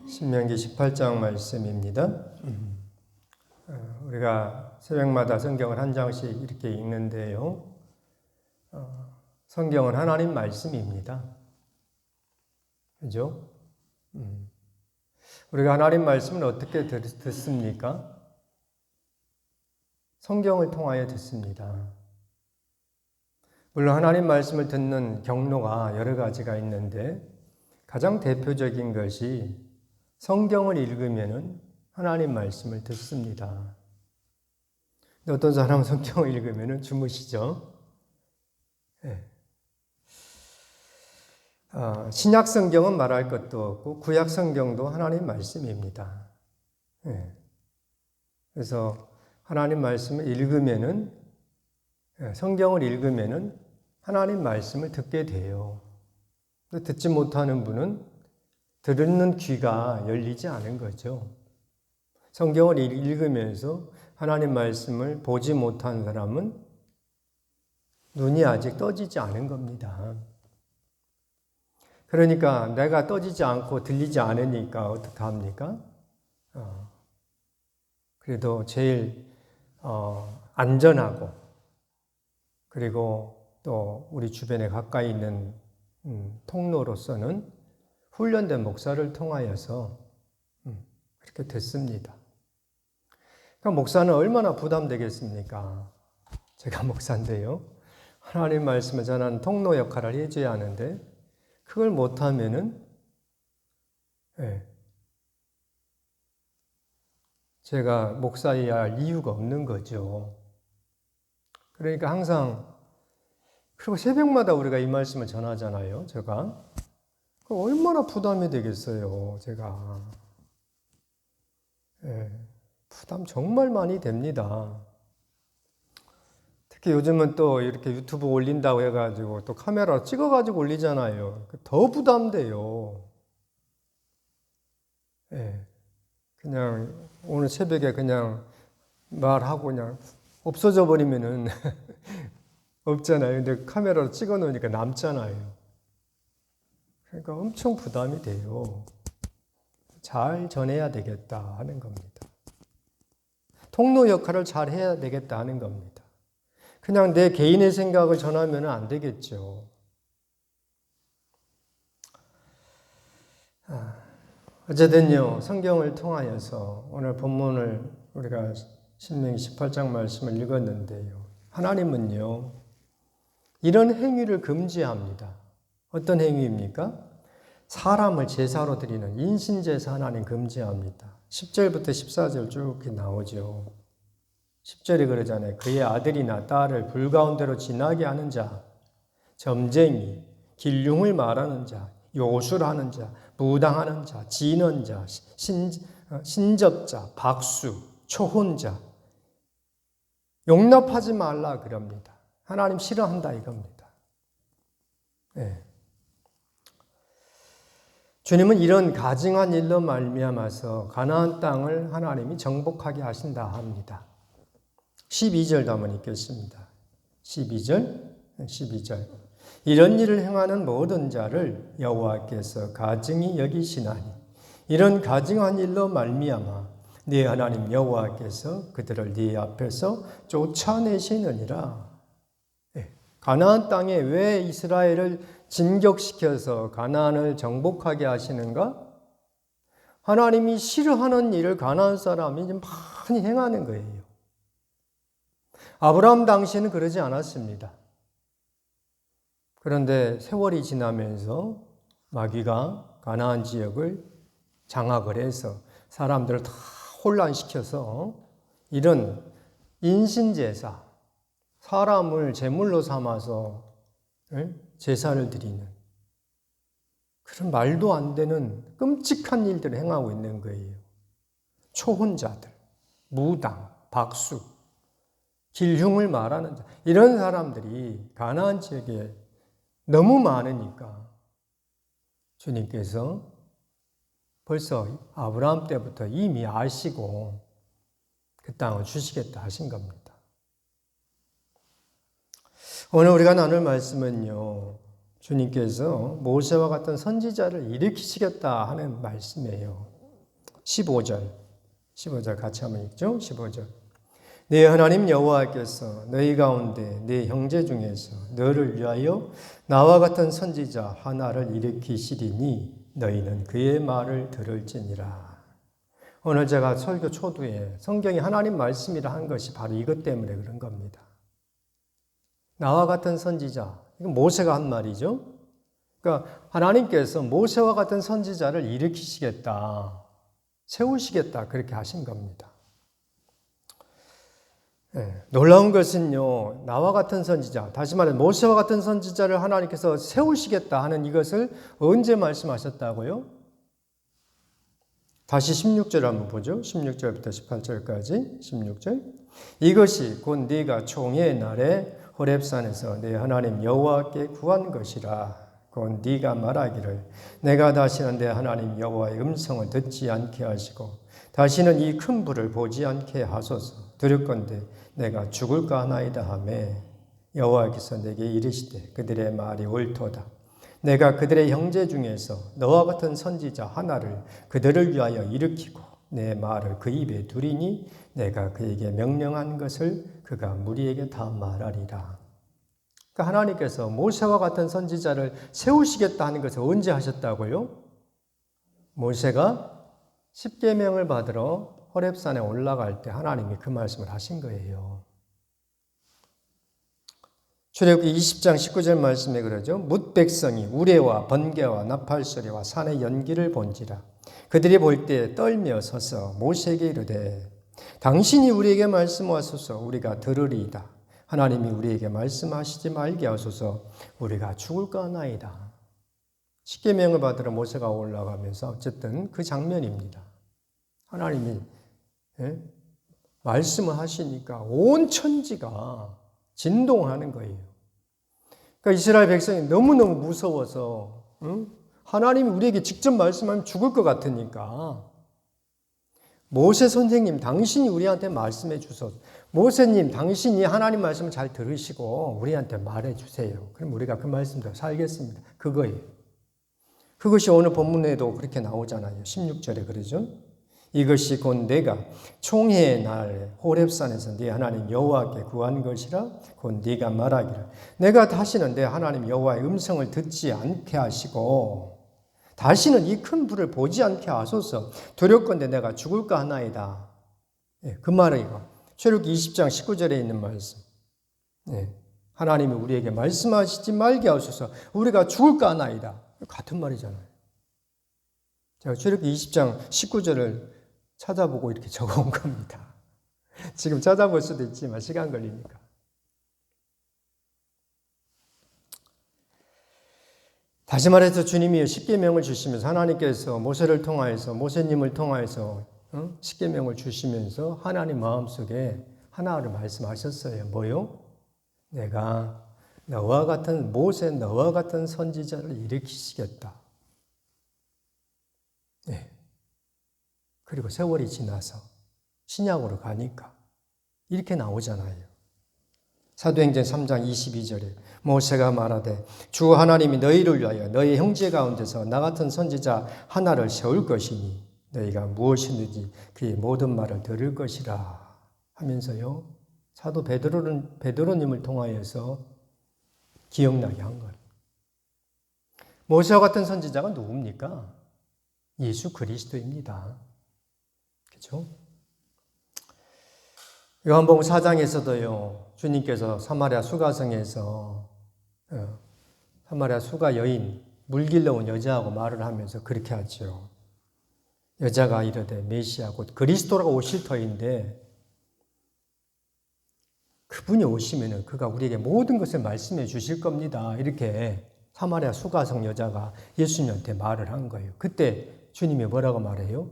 신명기 18장 말씀입니다. 우리가 새벽마다 성경을 한 장씩 이렇게 읽는데요. 성경은 하나님 말씀입니다. 그죠? 우리가 하나님 말씀을 어떻게 듣습니까? 성경을 통하여 듣습니다. 물론 하나님 말씀을 듣는 경로가 여러 가지가 있는데 가장 대표적인 것이 성경을 읽으면 하나님 말씀을 듣습니다. 어떤 사람은 성경을 읽으면 주무시죠. 신약 성경은 말할 것도 없고 구약 성경도 하나님 말씀입니다. 그래서 하나님 말씀을 읽으면은 성경을 읽으면은 하나님 말씀을 듣게 돼요. 듣지 못하는 분은 듣는 귀가 열리지 않은 거죠. 성경을 읽으면서 하나님 말씀을 보지 못한 사람은 눈이 아직 떠지지 않은 겁니다. 그러니까 내가 떠지지 않고 들리지 않으니까 어떻게 합니까? 그래도 제일 안전하고 그리고 또 우리 주변에 가까이 있는 통로로서는 훈련된 목사를 통하여서 그렇게 됐습니다. 그러니까 목사는 얼마나 부담되겠습니까? 제가 목사인데요. 하나님 말씀을 전하는 통로 역할을 해줘야 하는데 그걸 못하면은 제가 목사여야 할 이유가 없는 거죠. 그러니까 항상 그리고 새벽마다 우리가 이 말씀을 전하잖아요. 제가 얼마나 부담이 되겠어요. 제가 부담 정말 많이 됩니다. 특히 요즘은 또 이렇게 유튜브 올린다고 해가지고 또 카메라 찍어가지고 올리잖아요. 더 부담돼요. 그냥 오늘 새벽에 그냥 말하고 그냥 없어져 버리면은 없잖아요. 근데 카메라로 찍어 놓으니까 남잖아요. 그러니까 엄청 부담이 돼요. 잘 전해야 되겠다 하는 겁니다. 통로 역할을 잘 해야 되겠다 하는 겁니다. 그냥 내 개인의 생각을 전하면 안 되겠죠. 어쨌든요, 성경을 통하여서 오늘 본문을 우리가 신명기 18장 말씀을 읽었는데요. 하나님은요, 이런 행위를 금지합니다. 어떤 행위입니까? 사람을 제사로 드리는 인신제사 하나님 금지합니다. 10절부터 14절 쭉 나오죠. 10절이 그러잖아요. 그의 아들이나 딸을 불 가운데로 지나게 하는 자, 점쟁이, 길흉을 말하는 자, 요술하는 자, 무당하는 자, 진언 자, 신접자, 박수, 초혼자 용납하지 말라 그럽니다. 하나님 싫어한다 이겁니다. 주님은 이런 가증한 일로 말미암아서 가나안 땅을 하나님이 정복하게 하신다 합니다. 12절도 한번 읽겠습니다. 12절. 이런 일을 행하는 모든 자를 여호와께서 가증히 여기시나니 이런 가증한 일로 말미암아 네 하나님 여호와께서 그들을 네 앞에서 쫓아내시느니라. 가나안 땅에 왜 이스라엘을 진격시켜서 가나안을 정복하게 하시는가? 하나님이 싫어하는 일을 가나안 사람이 많이 행하는 거예요. 아브라함 당시에는 그러지 않았습니다. 그런데 세월이 지나면서 마귀가 가나안 지역을 장악을 해서 사람들을 다 혼란시켜서 이런 인신제사, 사람을 제물로 삼아서 제사를 드리는 그런 말도 안 되는 끔찍한 일들을 행하고 있는 거예요. 초혼자들, 무당, 박수, 길흉을 말하는 자, 이런 사람들이 가나안 지역에 너무 많으니까 주님께서 벌써 아브라함 때부터 이미 아시고 그 땅을 주시겠다 하신 겁니다. 오늘 우리가 나눌 말씀은요, 주님께서 모세와 같은 선지자를 일으키시겠다 하는 말씀이에요. 15절 같이 한번 읽죠. 15절. 네 하나님 여호와께서 너희 가운데 네 형제 중에서 너를 위하여 나와 같은 선지자 하나를 일으키시리니 너희는 그의 말을 들을지니라. 오늘 제가 설교 초두에 성경이 하나님 말씀이라 한 것이 바로 이것 때문에 그런 겁니다. 나와 같은 선지자, 이건 모세가 한 말이죠. 그러니까 하나님께서 모세와 같은 선지자를 일으키시겠다, 세우시겠다 그렇게 하신 겁니다. 놀라운 것은요, 나와 같은 선지자, 다시 말해 모세와 같은 선지자를 하나님께서 세우시겠다 하는 이것을 언제 말씀하셨다고요? 다시 16절 한번 보죠. 16절부터 18절까지 16절. 이것이 곧 네가 총회의 날에 호렙산에서 네 하나님 여호와께 구한 것이라. 곧 네가 말하기를 내가 다시는 내 하나님 여호와의 음성을 듣지 않게 하시고 다시는 이 큰 불을 보지 않게 하소서. 두렵건대 내가 죽을까 하나이다 하매 여호와께서 내게 이르시되 그들의 말이 옳도다. 내가 그들의 형제 중에서 너와 같은 선지자 하나를 그들을 위하여 일으키고 내 말을 그 입에 두리니 내가 그에게 명령한 것을 그가 무리에게 다 말하리라. 그러니까 하나님께서 모세와 같은 선지자를 세우시겠다 하는 것을 언제 하셨다고요? 모세가 십계명을 받으러 호렙산에 올라갈 때 하나님이 그 말씀을 하신 거예요. 출애굽기 20장 19절 말씀에 그러죠. 뭇 백성이 우레와 번개와 나팔 소리와 산의 연기를 본지라. 그들이 볼 때 떨며 서서 모세에게 이르되 당신이 우리에게 말씀하소서 우리가 들으리이다. 하나님이 우리에게 말씀하시지 말게 하소서 우리가 죽을까 하나이다. 십계명을 받으러 모세가 올라가면서 어쨌든 그 장면입니다. 하나님이 말씀을 하시니까 온 천지가 진동하는 거예요. 그러니까 이스라엘 백성이 너무너무 무서워서 하나님이 우리에게 직접 말씀하면 죽을 것 같으니까 모세 선생님 당신이 우리한테 말씀해 주소서. 모세님 당신이 하나님 말씀을 잘 들으시고 우리한테 말해 주세요. 그럼 우리가 그 말씀대로 살겠습니다. 그거예요. 그것이 오늘 본문에도 그렇게 나오잖아요. 16절에 그러죠. 이것이 곧 내가 총회의 날 호렙산에서 네 하나님 여호와께 구한 것이라. 곧 네가 말하기를 내가 다시는 내 하나님 여호와의 음성을 듣지 않게 하시고 다시는 이 큰 불을 보지 않게 하소서. 두렵건대 내가 죽을까 하나이다. 그 말은 이거 출애굽기 20장 19절에 있는 말씀. 하나님이 우리에게 말씀하시지 말게 하소서. 우리가 죽을까 하나이다. 같은 말이잖아요. 제가 출애굽기 20장 19절을 찾아보고 이렇게 적어온 겁니다. 지금 찾아볼 수도 있지만 시간 걸리니까. 다시 말해서 주님이 십계명을 주시면서 하나님께서 모세를 통하여서 모세님을 통하여서 십계명을 주시면서 하나님 마음속에 하나를 말씀하셨어요. 뭐요? 내가 너와 같은 모세 너와 같은 선지자를 일으키시겠다. 네. 그리고 세월이 지나서 신약으로 가니까 이렇게 나오잖아요. 사도행전 3장 22절에 모세가 말하되 주 하나님이 너희를 위하여 너희 형제 가운데서 나 같은 선지자 하나를 세울 것이니 너희가 무엇이든지 그의 모든 말을 들을 것이라 하면서요. 사도 베드로님을 통하여서 기억나게 한 거예요. 모세와 같은 선지자가 누굽니까? 예수 그리스도입니다. 그렇죠? 요한복음 4장에서도요. 주님께서 사마리아 수가성에서 사마리아 수가 여인 물 길러 온 여자하고 말을 하면서 그렇게 하죠. 여자가 이르되 메시아 곧 그리스도라고 오실 터인데 그분이 오시면은 그가 우리에게 모든 것을 말씀해 주실 겁니다. 이렇게 사마리아 수가성 여자가 예수님한테 말을 한 거예요. 그때 주님이 뭐라고 말해요?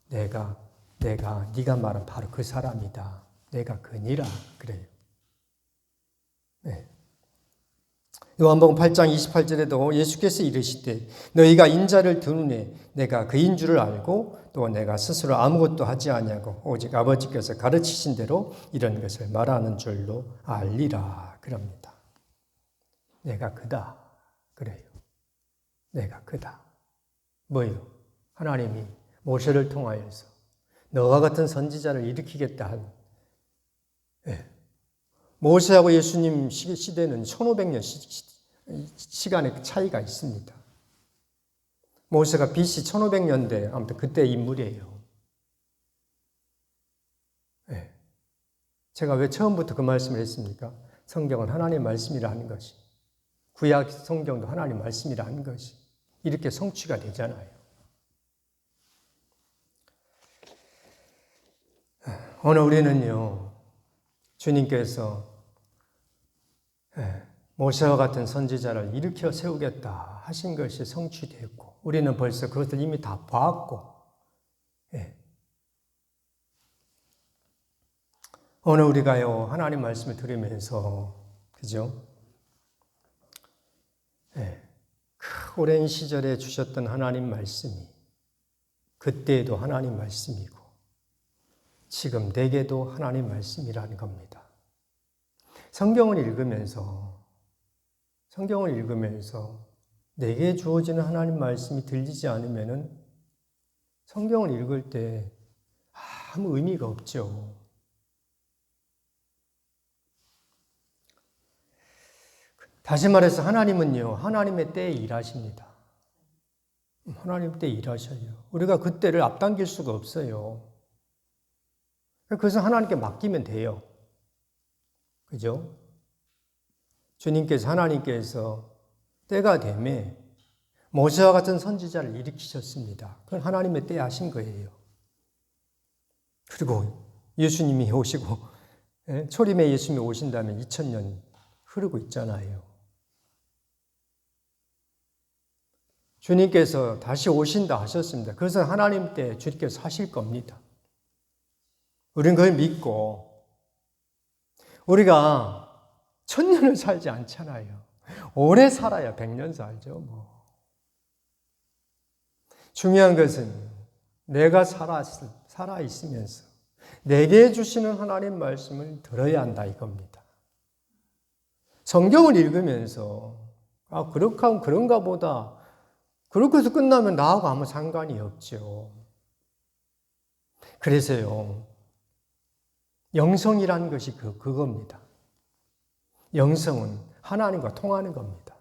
내가 네가 말한 바로 그 사람이다. 내가 그니라 그래요. 네. 요한복음 8장 28절에도 예수께서 이르시되 너희가 인자를 드누니 내가 그인 줄을 알고 또 내가 스스로 아무것도 하지 아니하고 오직 아버지께서 가르치신 대로 이런 것을 말하는 줄로 알리라 그럽니다. 내가 그다. 그래요. 내가 크다. 뭐요? 하나님이 모세를 통하여서 너와 같은 선지자를 일으키겠다 한, 모세하고 예수님 시대는 1500년 시간의 차이가 있습니다. 모세가 BC 1500년대, 아무튼 그때 인물이에요. 제가 왜 처음부터 그 말씀을 했습니까? 성경은 하나님의 말씀이라 하는 것이, 구약 성경도 하나님의 말씀이라 하는 것이 이렇게 성취가 되잖아요. 오늘 우리는요, 주님께서 모세와 같은 선지자를 일으켜 세우겠다 하신 것이 성취되었고, 우리는 벌써 그것을 이미 다 봤고, 오늘 우리가요, 하나님 말씀을 들으면서, 그죠? 그 오랜 시절에 주셨던 하나님 말씀이 그때에도 하나님 말씀이고 지금 내게도 하나님 말씀이라는 겁니다. 성경을 읽으면서 내게 주어지는 하나님 말씀이 들리지 않으면은 성경을 읽을 때 아무 의미가 없죠. 다시 말해서 하나님은요, 하나님의 때에 일하십니다. 하나님 때에 일하셔요. 우리가 그 때를 앞당길 수가 없어요. 그래서 하나님께 맡기면 돼요. 그죠? 주님께서, 하나님께서 때가 되매 모세와 같은 선지자를 일으키셨습니다. 그건 하나님의 때에 하신 거예요. 그리고 예수님이 오시고, 초림에 예수님이 오신다면 2000년 흐르고 있잖아요. 주님께서 다시 오신다 하셨습니다. 그래서 하나님 때 주님께서 하실 겁니다. 우리는 그걸 믿고, 우리가 1000년을 살지 않잖아요. 오래 살아야 100년 살죠, 뭐. 중요한 것은 내가 살아있으면서 내게 주시는 하나님 말씀을 들어야 한다 이겁니다. 성경을 읽으면서, 그렇게 하면 그런가 보다. 그렇게 해서 끝나면 나하고 아무 상관이 없죠. 그래서요, 영성이라는 것이 그겁니다. 영성은 하나님과 통하는 겁니다.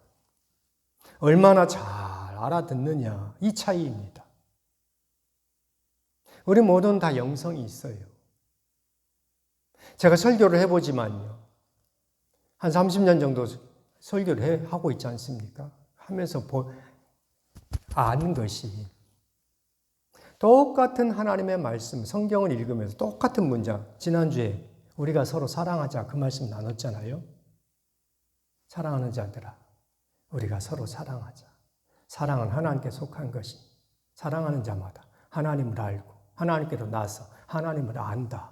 얼마나 잘 알아듣느냐, 이 차이입니다. 우리 모두는 다 영성이 있어요. 제가 설교를 해보지만요, 한 30년 정도 설교를 하고 있지 않습니까? 하면서 아는 것이 똑같은 하나님의 말씀, 성경을 읽으면서 똑같은 문장, 지난주에 우리가 서로 사랑하자 그 말씀 나눴잖아요. 사랑하는 자들아, 우리가 서로 사랑하자. 사랑은 하나님께 속한 것이, 사랑하는 자마다 하나님을 알고 하나님께로 나서 하나님을 안다.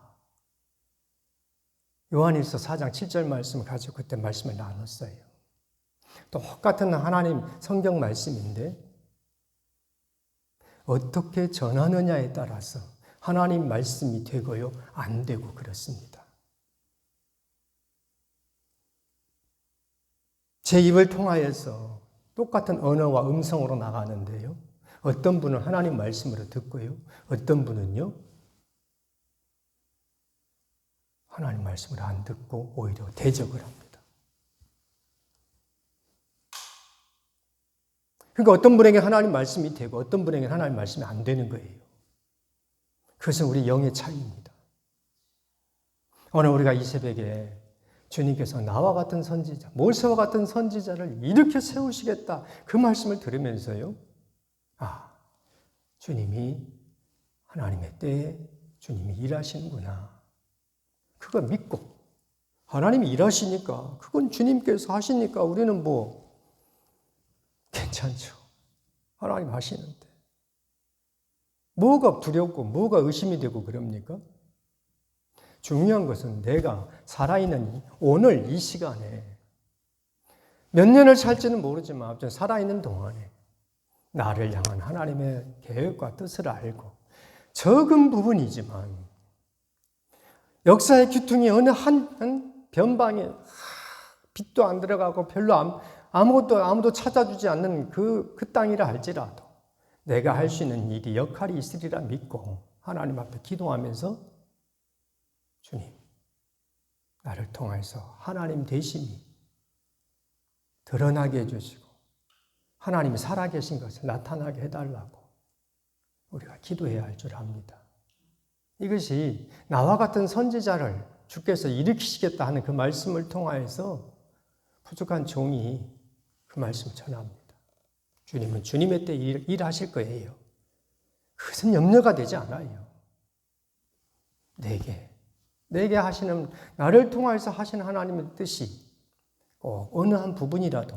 요한일서 4장 7절 말씀을 가지고 그때 말씀을 나눴어요. 똑같은 하나님 성경 말씀인데 어떻게 전하느냐에 따라서 하나님 말씀이 되고요, 안 되고 그렇습니다. 제 입을 통하여서 똑같은 언어와 음성으로 나가는데요, 어떤 분은 하나님 말씀으로 듣고요, 어떤 분은요, 하나님 말씀을 안 듣고 오히려 대적을 합니다. 그러니까 어떤 분에게 하나님 말씀이 되고 어떤 분에게 하나님 말씀이 안 되는 거예요. 그것은 우리 영의 차이입니다. 오늘 우리가 이 새벽에 주님께서 나와 같은 선지자, 모세와 같은 선지자를 일으켜 세우시겠다 그 말씀을 들으면서요, 주님이 하나님의 때에 주님이 일하시는구나. 그걸 믿고 하나님이 일하시니까, 그건 주님께서 하시니까 우리는 괜찮죠. 하나님 하시는데 뭐가 두렵고 뭐가 의심이 되고 그럽니까? 중요한 것은 내가 살아있는 오늘 이 시간에 몇 년을 살지는 모르지만 아무튼 살아있는 동안에 나를 향한 하나님의 계획과 뜻을 알고 적은 부분이지만 역사의 귀퉁이 어느 한 변방에 빛도 안 들어가고 별로 아무도 찾아주지 않는 그 땅이라 할지라도 내가 할 수 있는 일이 역할이 있으리라 믿고 하나님 앞에 기도하면서 주님, 나를 통해서 하나님 되심이 드러나게 해주시고 하나님이 살아계신 것을 나타나게 해달라고 우리가 기도해야 할 줄 압니다. 이것이 나와 같은 선지자를 주께서 일으키시겠다 하는 그 말씀을 통하여서 부족한 종이 그 말씀을 전합니다. 주님은 주님의 때 일하실 거예요. 그것은 염려가 되지 않아요. 내게 하시는, 나를 통해서 하시는 하나님의 뜻이 꼭 어느 한 부분이라도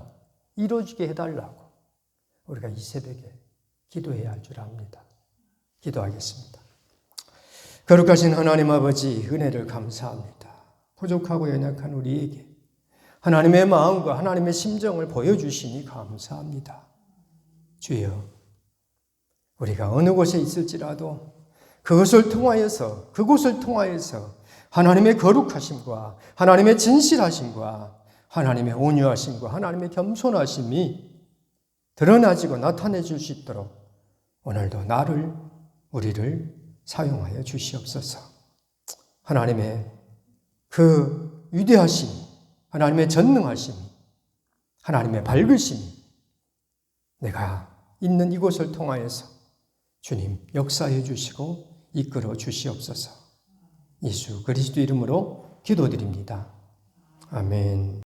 이루어지게 해달라고 우리가 이 새벽에 기도해야 할 줄 압니다. 기도하겠습니다. 거룩하신 하나님 아버지, 은혜를 감사합니다. 부족하고 연약한 우리에게 하나님의 마음과 하나님의 심정을 보여주시니 감사합니다. 주여, 우리가 어느 곳에 있을지라도 그것을 통하여서 하나님의 거룩하심과 하나님의 진실하심과 하나님의 온유하심과 하나님의 겸손하심이 드러나지고 나타내줄 수 있도록 오늘도 우리를 사용하여 주시옵소서. 하나님의 그 위대하심, 하나님의 전능하심, 하나님의 밝으심이 내가 있는 이곳을 통하여서 주님 역사해 주시고 이끌어 주시옵소서. 예수 그리스도 이름으로 기도드립니다. 아멘.